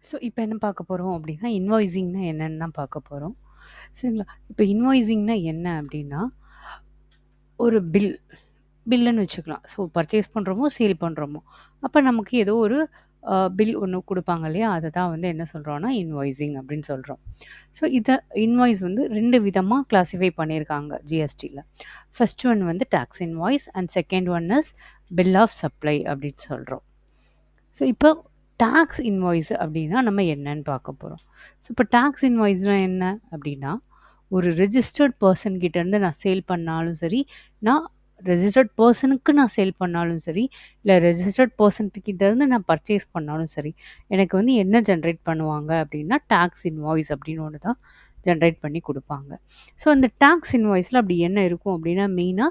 So இப்போ என்ன பார்க்க போறோம் அப்படின்னா, இன்வாய்ஸிங்னா என்னன்னு தான் பார்க்க போறோம். சரிங்களா? இப்போ இன்வாய்ஸிங்னா என்ன அப்படின்னா, ஒரு பில்லுன்னு வச்சுக்கலாம். ஸோ பர்ச்சேஸ் பண்ணுறோமோ, சேல் பண்ணுறோமோ, அப்போ நமக்கு ஏதோ ஒரு பில் ஒண்ணு குடுப்பாங்க இல்லையா? அத தான் வந்து என்ன சொல்றோம்னா, இன்வாய்ஸிங் அப்படின்னு சொல்றோம். ஸோ இன்வாய்ஸ் வந்து 2 விதமா கிளாசிஃபை பண்ணியிருக்காங்க ஜிஎஸ்டில. ஃபர்ஸ்ட் ஒன் வந்து tax invoice and second one is bill of supply அப்படின்னு சொல்றோம். ஸோ இப்போ டாக்ஸ் இன்வாய்ஸ் அப்படின்னா நம்ம என்னன்னு பார்க்க போகிறோம். ஸோ இப்போ டாக்ஸ் இன்வாய்ஸ்னால் என்ன அப்படின்னா, ஒரு ரெஜிஸ்டர்ட் பர்சன் கிட்டேருந்து நான் சேல் பண்ணாலும் சரி, நான் ரெஜிஸ்டர்ட் பர்சனுக்கு நான் சேல் பண்ணாலும் சரி, இல்லை ரெஜிஸ்டர்ட் பர்சன் கிட்டேருந்து நான் பர்ச்சேஸ் பண்ணாலும் சரி, எனக்கு வந்து என்ன ஜென்ரேட் பண்ணுவாங்க அப்படின்னா, டாக்ஸ் இன்வாய்ஸ் அப்படின்னு ஒன்று தான் ஜென்ரேட் பண்ணி குடுப்பாங்க. ஸோ அந்த டாக்ஸ் இன்வாய்ஸில் அப்படி என்ன இருக்கும் அப்படின்னா, மெயினா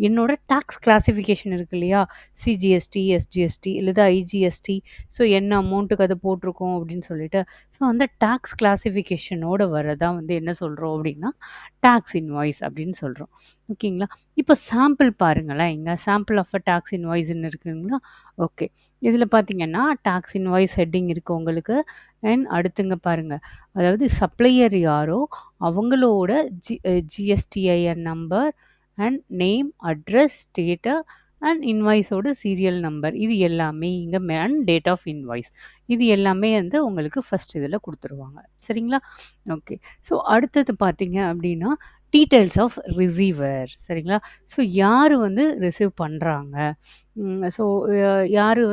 என்னோட டாக்ஸ் கிளாசிஃபிகேஷன் இருக்கு இல்லையா? சிஜிஎஸ்டி, எஸ்ஜிஎஸ்டி இல்லது ஐஜிஎஸ்டி. ஸோ என்ன அமௌண்ட்டுக்கு அது போட்டிருக்கோம் அப்படின்னு சொல்லிட்டு. ஸோ அந்த டாக்ஸ் கிளாசிஃபிகேஷனோட வரதா வந்து என்ன சொல்றோம் அப்படின்னா, டாக்ஸ் இன்வாய்ஸ் அப்படின்னு சொல்றோம். ஓகேங்களா? இப்போ சாம்பிள் பாருங்களேன். இங்க சாம்பிள் ஆஃப் அ டாக்ஸ் இன்வாய்ஸ்ன்னு இருக்குங்களா? ஓகே. இதில பார்த்தீங்கன்னா, டாக்ஸ் இன்வாய்ஸ் ஹெட்டிங் இருக்கு உங்களுக்கு. அண்ட் அடுத்துங்க பாருங்க. அதாவது சப்ளையர் யாரோ அவங்களோட GSTIN number and name, address, state and இன்வாய்ஸோட சீரியல் நம்பர் இது எல்லாமே இங்கே அண்ட் டேட் ஆஃப் இன்வாய்ஸ் இது எல்லாமே வந்து உங்களுக்கு ஃபர்ஸ்ட் இதில் கொடுத்துருவாங்க. சரிங்களா? ஓகே. ஸோ அடுத்தது பார்த்தீங்க அப்படின்னா டீட்டெயில்ஸ் ஆஃப் ரிசீவர். சரிங்களா? ஸோ யார் வந்து ரிசீவ் பண்ணுறாங்க. ஸோ யார்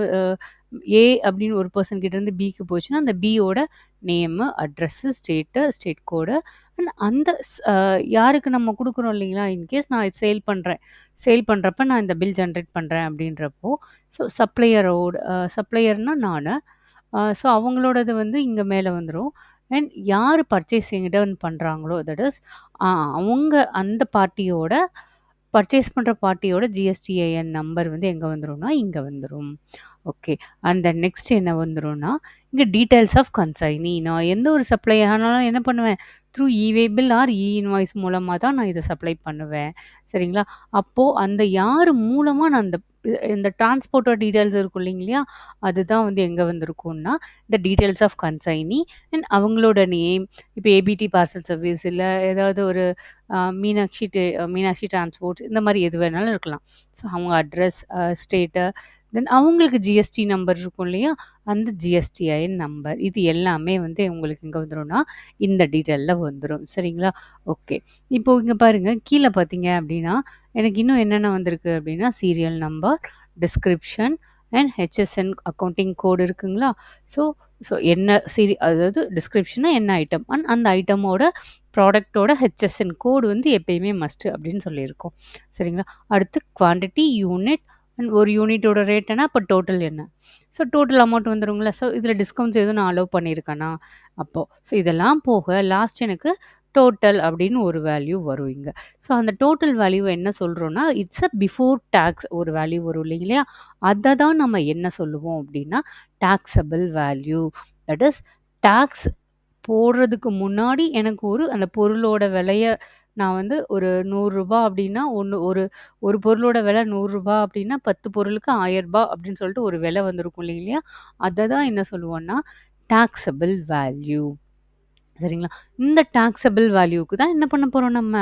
ஏ அப்படின்னு ஒரு பர்சன் கிட்டேருந்து பிக்கு போச்சுன்னா அந்த பியோட name, address, state code and அந்த யாருக்கு நம்ம குடுக்குறோம் இல்லைங்களா? இன்கேஸ் நான் சேல் பண்றேன். சேல் பண்றப்ப நான் இந்த பில் ஜெனரேட் பண்றேன் அப்படின்றப்போ, ஸோ சப்ளையர்னா நானு. ஸோ அவங்களோடது வந்து இங்க மேல வந்துரும். அண்ட் யாரு பர்ச்சேஸ் என்கிட்ட வந்து பண்றாங்களோ, தட் இஸ் அவங்க அந்த பார்ட்டியோட பர்ச்சேஸ் பண்ற பார்ட்டியோட ஜிஎஸ்டிஐஎன் நம்பர் வந்து எங்க வந்துரும்னா, இங்க வந்துரும். ஓகே. அண்ட் தென் நெக்ஸ்ட் என்ன வந்துரும்னா, இங்க டீட்டெயில்ஸ் ஆஃப் கன்சைனி. நான் எந்த ஒரு சப்ளை ஆனாலும் என்ன பண்ணுவேன், த்ரூ இ-வே பில் ஆர் இ-இன்வாய்ஸ் மூலமா தான் நான் இத சப்ளை பண்ணுவேன். சரிங்களா? அப்போ அந்த யாரு மூலமா நான் இந்த டிரான்ஸ்போர்ட்டர் டீட்டெயில்ஸ் இருக்கும் இல்லைங்களா? அதுதான் வந்து எங்க வந்திருக்கும்னா, இந்த டீட்டெயில்ஸ் ஆஃப் கன்சைனி அண்ட் அவங்களோட நேம். இப்போ ஏபிடி பார்சல் சர்வீஸ் இல்ல ஏதாவது ஒரு மீனாட்சி டிரான்ஸ்போர்ட்ஸ் இந்த மாரி எது வேணாலும் இருக்கலாம். ஸோ அவங்க அட்ரஸ், ஸ்டேட்டு, தென் அவங்களுக்கு ஜிஎஸ்டி நம்பர் இருக்கும் இல்லையா? அந்த ஜிஎஸ்டிஐஎன் நம்பர். இது எல்லாமே வந்து உங்களுக்கு எங்க வந்துரும்னா, இந்த டீட்டெயில்ல வந்துரும். சரிங்களா? ஓகே. இப்போ இங்க பாருங்க, கீழ பார்த்தீங்க அப்படின்னா, எனக்கு இன்னும் என்னென்ன வந்திருக்கு அப்படின்னா, serial number, description and HSN accounting code இருக்குங்களா? ஸோ ஸோ என்ன அதாவது டிஸ்கிரிப்ஷன்னா என்ன ஐட்டம் அண்ட் அந்த ஐட்டமோட ப்ராடக்ட்டோட ஹெச்எஸ்என் கோடு வந்து எப்பயுமே மஸ்ட்டு அப்படின்னு சொல்லியிருக்கோம். சரிங்களா? அடுத்து குவான்டிட்டி, யூனிட் அண்ட் ஒரு யூனிட்டோட ரேட் என்ன? அப்போ டோட்டல் என்ன? ஸோ டோட்டல் அமௌண்ட் வந்துருங்களா? ஸோ இதில டிஸ்கவுண்ட்ஸ் எதுவும் நான் அலோவ் பண்ணியிருக்கேனா? அப்போ. ஸோ இதெல்லாம் போக லாஸ்ட் எனக்கு டோட்டல் அப்படின்னு ஒரு வேல்யூ வரும் இங்க. ஸோ அந்த டோட்டல் வேல்யூ என்ன சொல்றோம்னா, இட்ஸ் அ பிஃபோர் டாக்ஸ் ஒரு வேல்யூ வரும் இல்லைங்களா? அத தான் நம்ம என்ன சொல்லுவோம் அப்படின்னா, taxable value. That is tax போடுறதுக்கு முன்னாடி எனக்கு அந்த பொருளோட விலைய நான் வந்து ஒரு ரூ. 100 அப்படின்னா, ஒரு ஒரு பொருளோட விலை ரூ. 100 அப்படின்னா 10 பொருளுக்கு ரூ. 1000 அப்படின்னு சொல்லிட்டு ஒரு விலை வந்திருக்கும் இல்லைங்களா? அத தான் என்ன சொல்லுவோம்னா, டாக்ஸபிள் வேல்யூ. சரிங்களா? இந்த டாக்ஸபிள் வேல்யூக்கு தான் என்ன பண்ண போறோம் நம்ம?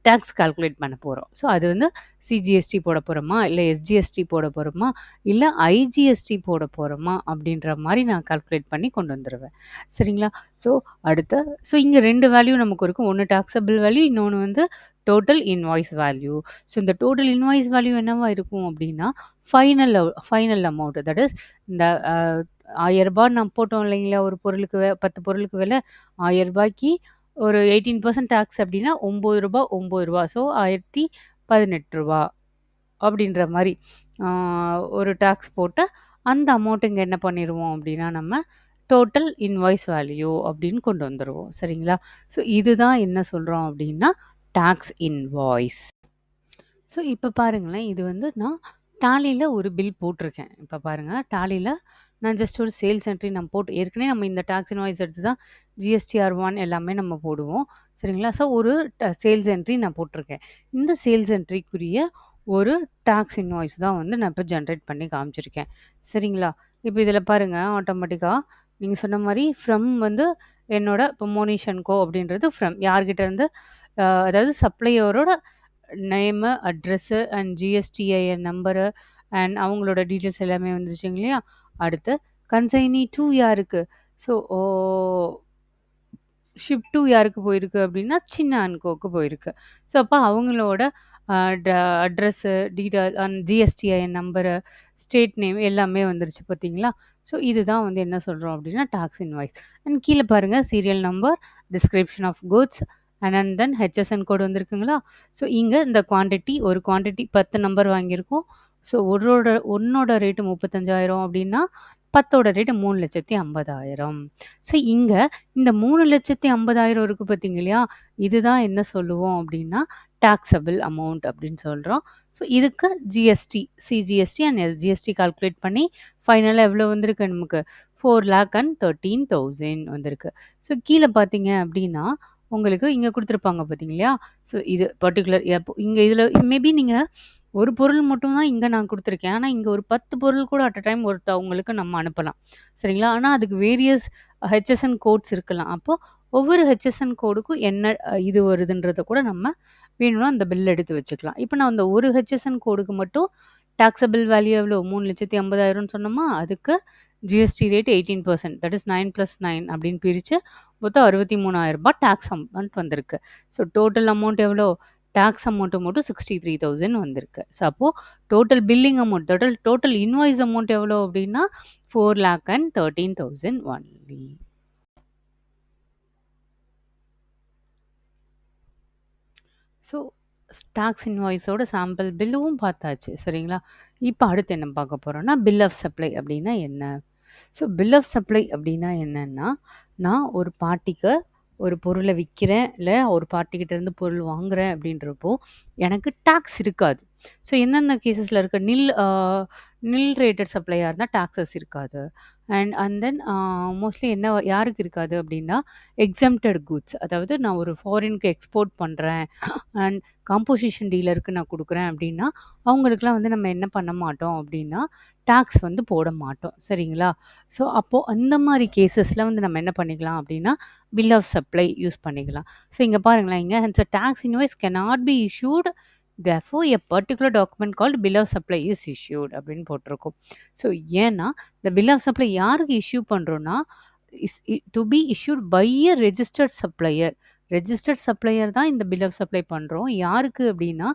டாக்ஸ் கால்குலேட் பண்ண போறோம். ஸோ அது வந்து சிஜிஎஸ்டி போட போறோமா? இல்ல எஸ்ஜிஎஸ்டி போட போறோமா? இல்ல ஐஜிஎஸ்டி போட போறோமா? அப்படின்ற மாரி நான் கால்குலேட் பண்ணி கொண்டு வந்துருவேன். சரிங்களா? ஸோ இங்க 2 வேல்யூ நமக்கு இருக்கும். ஒண்ணு டாக்ஸபிள் வேல்யூ, இன்னொன்னு வந்து டோட்டல் இன்வாய்ஸ் வேல்யூ. ஸோ இந்த டோட்டல் இன்வாய்ஸ் வேல்யூ என்னவா இருக்கும் அப்படின்னா, ஃபைனல் அமௌண்ட். தட் இஸ் இந்த ரூ. 1000 நான் போட்டோம் இல்லைங்களா? ஒரு பொருளுக்கு 10 பொருளுக்கு விலை ரூ. 1000க்கு ஒரு 18% டாக்ஸ் அப்படின்னா ரூ. 9 ஸோ ரூ. 1018 அப்படின்ற மாரி ஒரு டாக்ஸ் போட்டு அந்த அமௌண்ட் இங்க என்ன பண்ணிருவோம் அப்படின்னா, நம்ம டோட்டல் இன்வாய்ஸ் வேல்யூ அப்படின்னு கொண்டு வந்துருவோம். சரிங்களா? ஸோ இதுதான் என்ன சொல்றோம் அப்படின்னா, டாக்ஸ் இன்வாய்ஸ். ஸோ இப்ப பாருங்களேன், இது வந்து நான் டாலில ஒரு பில் போட்டிருக்கேன். இப்ப பாருங்க, டாலில நான் ஜஸ்ட் ஒரு சேல்ஸ் என்ட்ரி நான் போட்டு ஏற்கனவே நம்ம இந்த டாக்ஸ் இன்வாய்ஸ் எடுத்து தான் ஜிஎஸ்டிஆர்1 எல்லாமே நம்ம போடுவோம். சரிங்களா? ஸோ ஒரு சேல்ஸ் என்ட்ரி நான் போட்டிருக்கேன். இந்த சேல்ஸ் என்ட்ரிக்குரிய ஒரு டாக்ஸ் இன்வாய்ஸ் தான் வந்து நான் இப்ப ஜெனரேட் பண்ணி காமிச்சிருக்கேன். சரிங்களா? இப்ப இதில பாருங்க ஆட்டோமேட்டிக்கா நீங்க சொன்ன மாரி ஃப்ரம் வந்து என்னோட இப்போ மோனிஷ் அண்ட் கோ அப்படின்றது ஃப்ரம் யார்கிட்ட இருந்து அதாவது சப்ளையரோட name, address and GSTIN number and அவங்களோட டீட்டெயில்ஸ் எல்லாமே வந்துருச்சுங்க இல்லையா? அடுத்து கன்சைனி டூ யாருக்கு? ஸோ ஷிப் டூ யாருக்கு போயிருக்கு அப்படின்னா, சின்ன அன்கோக்கு போயிருக்கு. ஸோ, அப்ப அவங்களோட அ ட address, detail and GSTIN number, state name எல்லாமே வந்துருச்சு பார்த்தீங்களா? ஸோ, இதுதான் வந்து என்ன சொல்றோம் அப்படின்னா, டாக்ஸ் இன்வாய்ஸ். அண்ட் கீழ பாருங்க serial number, description of goods and then HSN code வந்திருக்குங்களா? ஸோ, இங்க இந்த குவான்டிட்டி ஒரு குவான்டிட்டி 10 நம்பர் வாங்கியிருக்கோம். ஸோ, ஒண்ணோட ரேட்டு 35,000 அப்படின்னா, 10ஓட ரேட்டு 3,50,000. ஸோ, இங்க இந்த 3,50,000 இருக்கு பார்த்தீங்க இல்லையா? இதுதான் என்ன சொல்லுவோம் அப்டின்னா, டாக்ஸபிள் அமௌண்ட் அப்டின்னு சொல்றோம். ஸோ, இதுக்கு GST, CGST and SGST calculate பண்ணி ஃபைனலா எவ்வளோ வந்திருக்கு நமக்கு? 4,13,000 வந்திருக்கு. ஸோ, கீழ பார்த்தீங்க அப்டின்னா, உங்களுக்கு இங்க குடுத்துருப்பாங்க பார்த்தீங்க இல்லையா? ஸோ, இது பர்ட்டிகுலர் இங்க இதுல மேபி நீங்க ஒரு பொருள் மட்டும் தான் இங்க நான் குடுத்துருக்கேன். ஆனா, இங்க ஒரு 10 பொருள் கூட அட் அ டைம் ஒருத்தவங்களுக்கு நம்ம அனுப்பலாம். சரிங்களா? ஆனா, அதுக்கு வேரியஸ் ஹெச்எஸ்என் கோட்ஸ் இருக்கலாம். அப்போ ஒவ்வொரு ஹெச்எஸ்என் கோடுக்கும் என்ன இது வருதுன்றத கூட நம்ம வேணும்னா அந்த பில் எடுத்து வச்சுக்கலாம். இப்ப நான் அந்த ஒரு ஹெச்எஸ்என் கோடுக்கு மட்டும் டாக்ஸபிள் வேல்யூ எவ்வளோ? 3,50,000 சொன்னோமா? அதுக்கு ஜிஎஸ்டி ரேட் 18% தட் இஸ் 9 + 9 அப்படின்னு பிரிச்சு மொத்தம் ரூ. 63,000 டாக்ஸ் அமௌண்ட் வந்திருக்கு. ஸோ டோட்டல் அமௌண்ட் எவ்வளோ? டாக்ஸ் அமௌண்ட் மட்டும் 63,000 வந்திருக்கு. ஸோ அப்போ total billing amount total invoice amount எவ்வளோ அப்படின்னா 4,13,000 ஒன்லி. ஸோ டாக்ஸ் இன்வாய்ஸோட சாம்பிள் பில்லும் பார்த்தாச்சு சரிங்களா? இப்போ அடுத்து என்ன பார்க்க போறோம்னா, பில் ஆஃப் சப்ளை அப்படின்னா என்ன? ஸோ பில் ஆஃப் சப்ளை அப்படின்னா என்னன்னா, நான் ஒரு பார்ட்டிக்கு ஒரு பொருளை விற்கிறேன், இல்லை ஒரு பார்ட்டிகிட்ட இருந்து பொருள் வாங்குறேன் அப்படின்றப்போ எனக்கு டாக்ஸ் இருக்காது. ஸோ என்னென்ன கேசஸில் இருக்க நில் ரேட்டட் சப்ளையாக இருந்தால் டாக்ஸஸ் இருக்காது. அண்ட் தென் மோஸ்ட்லி என்ன யாருக்கு இருக்காது அப்படின்னா, எக்ஸம்டட் குட்ஸ் அதாவது நான் ஒரு ஃபாரினுக்கு எக்ஸ்போர்ட் பண்ணுறேன் அண்ட் காம்போசிஷன் டீலருக்கு நான் குடுக்குறேன் அப்படின்னா, அவங்களுக்கெல்லாம் வந்து நம்ம என்ன பண்ண மாட்டோம் அப்படின்னா, டாக்ஸ் வந்து போட மாட்டோம். சரிங்களா? ஸோ, அப்போ அந்த மாரி கேஸஸ்ல வந்து நம்ம என்ன பண்ணிக்கலாம் அப்படின்னா, பில் ஆஃப் சப்ளை யூஸ் பண்ணிக்கலாம். ஸோ, இங்க பாருங்களேன், இங்க hence a tax invoice cannot be issued therefore a particular document called bill of supply is issued அப்படின்னு போட்டிருக்கும். ஸோ, ஏன்னா இந்த பில் ஆஃப் சப்ளை யாருக்கு இஷ்யூ பண்றோம்னா, to be issued by a registered supplier. Registered supplier தான் இந்த bill of supply பண்றோம். யாருக்கு அப்படின்னா,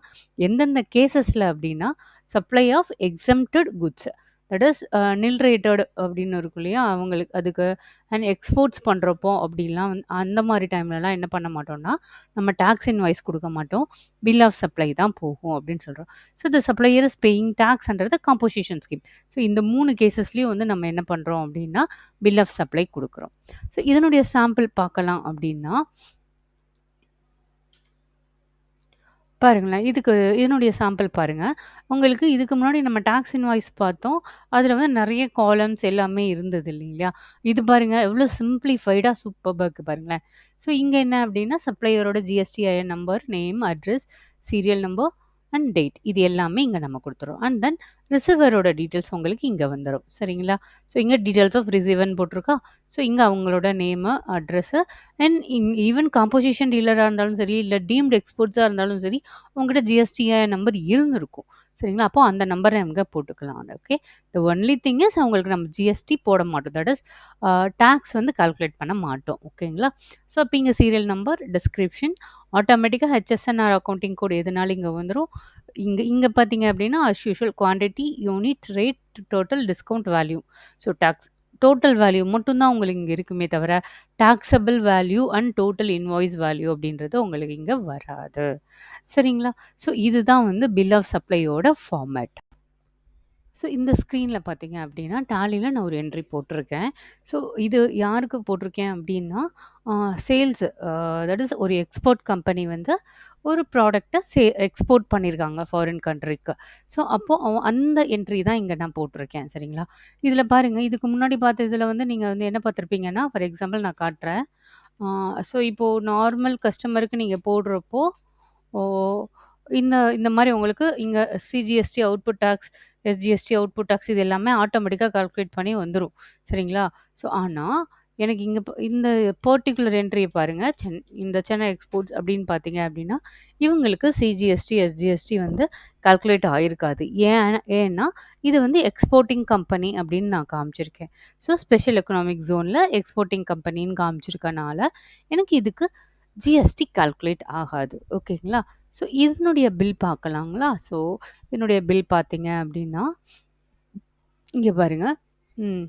எந்தெந்த கேஸஸ்ல அப்படின்னா, supply of exempted goods. That is nil rated அப்படின்னு இருக்கும் இல்லையா? அவங்களுக்கு அதுக்கு அண்ட் எக்ஸ்போர்ட்ஸ் பண்ணுறப்போ அப்படிலாம் அந்த மாதிரி டைம்லலாம் என்ன பண்ண மாட்டோம்னா, நம்ம டாக்ஸ் இன்வாய்ஸ் குடுக்க மாட்டோம். பில் ஆஃப் சப்ளை தான் போகும் அப்படின்னு சொல்றோம். So, the supplier is paying tax under the composition scheme. So, இந்த 3 கேஸஸ்லயும் வந்து நம்ம என்ன பண்றோம் அப்படின்னா, பில் ஆஃப் சப்ளை குடுக்குறோம். ஸோ, இதனுடைய சாம்பிள் பார்க்கலாம் அப்படின்னா பாருங்களேன். இதனுடைய சாம்பிள் பாருங்க. உங்களுக்கு இதுக்கு முன்னாடி நம்ம டாக்ஸ் இன்வாய்ஸ் பார்த்தோம். அதில வந்து நெறைய காலம்ஸ் எல்லாமே இருந்தது இல்லைங்களா? இது பாருங்க எவ்வளோ சிம்ப்ளிஃபைடா சூப்பர்பா இருக்கு பாருங்களேன். ஸோ இங்க என்ன அப்டின்னா, சப்ளையரோட GSTIN number, name, address, serial number and date இது எல்லாமே இங்க நம்ம குடுத்துறோம். அண்ட் தென் ரிசீவரோட டீட்டெயில்ஸ் உங்களுக்கு இங்க வந்துரும். சரிங்களா? ஸோ இங்க டீட்டெயில்ஸ் ஆஃப் ரிசீவர்ன்னு போட்டிருக்கா? ஸோ இங்க அவங்களோட name, address and even composition டீலரா இருந்தாலும் சரி, இல்ல டீம்டு எக்ஸ்போர்ட்ஸா இருந்தாலும் சரி, உங்ககிட்ட ஜிஎஸ்டிஐஎன் நம்பர் இருந்திருக்கும். சரிங்களா? அப்போ அந்த நம்பர அங்க போட்டுக்கலாம். Okay. The only thing is அவங்களுக்கு நம்ம ஜிஎஸ்டி போட மாட்டோம். தட் இஸ் டாக்ஸ் வந்து கால்குலேட் பண்ண மாட்டோம். ஓகேங்களா? ஸோ, அப்ப இங்க சீரியல் நம்பர், டிஸ்கிரிப்ஷன் ஆட்டோமேட்டிக்கா ஹெச்எஸ்என்ஆர் அக்கவுண்டிங் கோட் எதுனாலும் இங்க வந்துரும். இங்க இங்க பார்த்தீங்க அப்படின்னா, as usual quantity, unit, rate, total, discount value. So, tax total value மட்டும் தான் உங்களுக்கு இங்க இருக்குமே தவிர, taxable value and total invoice value அப்படின்றது உங்களுக்கு இங்க வராது. சரிங்களா? ஸோ, இதுதான் வந்து பில் ஆஃப் சப்ளையோட ஃபார்மேட். ஸோ, இந்த ஸ்க்ரீன்ல பார்த்தீங்க அப்படின்னா, டாலில நான் ஒரு என்ட்ரி போட்டிருக்கேன். ஸோ, இது யாருக்கு போட்டிருக்கேன் அப்படின்னா, சேல்ஸ் தட் இஸ் ஒரு எக்ஸ்போர்ட் கம்பெனி வந்து ஒரு ப்ராடக்ட்ட எக்ஸ்போர்ட் பண்ணியிருக்காங்க ஃபாரின் கண்ட்ரிக்கு. ஸோ, அப்போ அந்த என்ட்ரி தான் இங்க நான் போட்டிருக்கேன். சரிங்களா? இதில பாருங்க, இதுக்கு முன்னாடி பார்த்ததுல வந்து நீங்க வந்து என்ன பார்த்துருப்பீங்கன்னா, ஃபார் எக்ஸாம்பிள் நான் காட்டுறேன். ஸோ, இப்போ நார்மல் கஸ்டமருக்கு நீங்க போடுறப்போ, ஓ இந்த இந்த மாரி உங்களுக்கு இங்க CGST, output tax SGST, output tax இது எல்லாமே ஆட்டோமேட்டிக்கா கால்குலேட் பண்ணி வந்துரும். சரிங்களா? ஸோ ஆனா, எனக்கு இங்க இந்த பர்ட்டிகுலர் என்ட்ரிய பாருங்க. இந்த சென்னை எக்ஸ்போர்ட்ஸ் அப்படின்னு பார்த்தீங்க அப்படின்னா, இவங்களுக்கு சிஜிஎஸ்டி, எஸ்ஜிஎஸ்டி வந்து கால்குலேட் ஆயிருக்காது. ஏன்னா, இது வந்து எக்ஸ்போர்ட்டிங் கம்பெனி அப்படின்னு நான் காமிச்சிருக்கேன். ஸோ, ஸ்பெஷல் எக்கனாமிக் ஜோன்ல எக்ஸ்போர்ட்டிங் கம்பெனின்னு காமிச்சிருக்கனால, எனக்கு இதுக்கு ஜிஎஸ்டி கால்குலேட் ஆகாது. ஓகேங்களா? ஸோ, இதனுடைய பில் பார்க்கலாங்களா? ஸோ, என்னுடைய பில் பார்த்தீங்க அப்படின்னா, இங்க பாருங்க. ம்.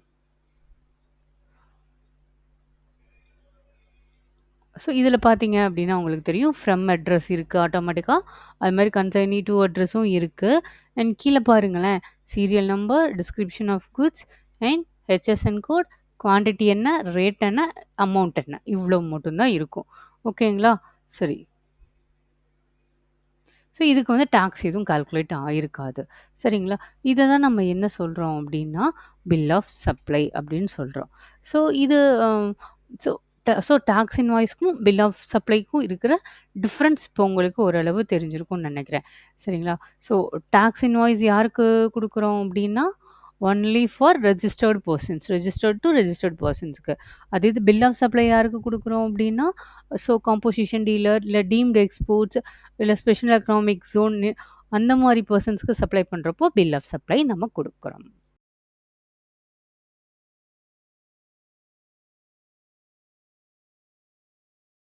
ஸோ, இதில பார்த்தீங்க அப்படின்னா உங்களுக்கு தெரியும். ஃப்ரம் அட்ரஸ் இருக்கு ஆட்டோமேட்டிக்கா. அது மாரி கன்சைனி டூ அட்ரஸும் இருக்கு. அண்ட் கீழ பாருங்களேன். Serial number, description of goods and HSN code, quantity என்ன, ரேட் என்ன, அமௌண்ட் என்ன. இவ்வளோ மட்டும் தான் இருக்கும். ஓகேங்களா? சரி. ஸோ, இதுக்கு வந்து டாக்ஸ் எதுவும் கால்குலேட் ஆயிருக்காது. சரிங்களா? இத தான் நம்ம என்ன சொல்றோம் அப்டின்னா, பில் ஆஃப் சப்ளை அப்டின்னு சொல்றோம். ஸோ, இது அ ஸோ டாக்ஸ் இன்வாய்ஸ்க்கும், பில் ஆஃப் சப்ளைக்கும் இருக்கிற டிஃபரன்ஸ் இப்போ உங்களுக்கு ஓரளவு தெரிஞ்சிருக்கும்னு நெனைக்கிறேன். சரிங்களா? ஸோ, டாக்ஸ் இன்வாய்ஸ் யாருக்கு குடுக்குறோம் அப்டின்னா, only for registered persons. Registered to registered பெர்சன்ஸ்க்கு. அதே இது பில் ஆஃப் சப்ளை யாருக்கு குடுக்குறோம் அப்டின்னா, ஸோ காம்போசிஷன் டீலர் இல்ல டீம்டு எக்ஸ்போர்ட்ஸ் இல்ல ஸ்பெஷல் எக்கனாமிக் ஜோன் அந்த மாரி பெர்சன்ஸ்க்கு சப்ளை பண்றப்போ பில் ஆஃப் சப்ளை நம்ம குடுக்குறோம்.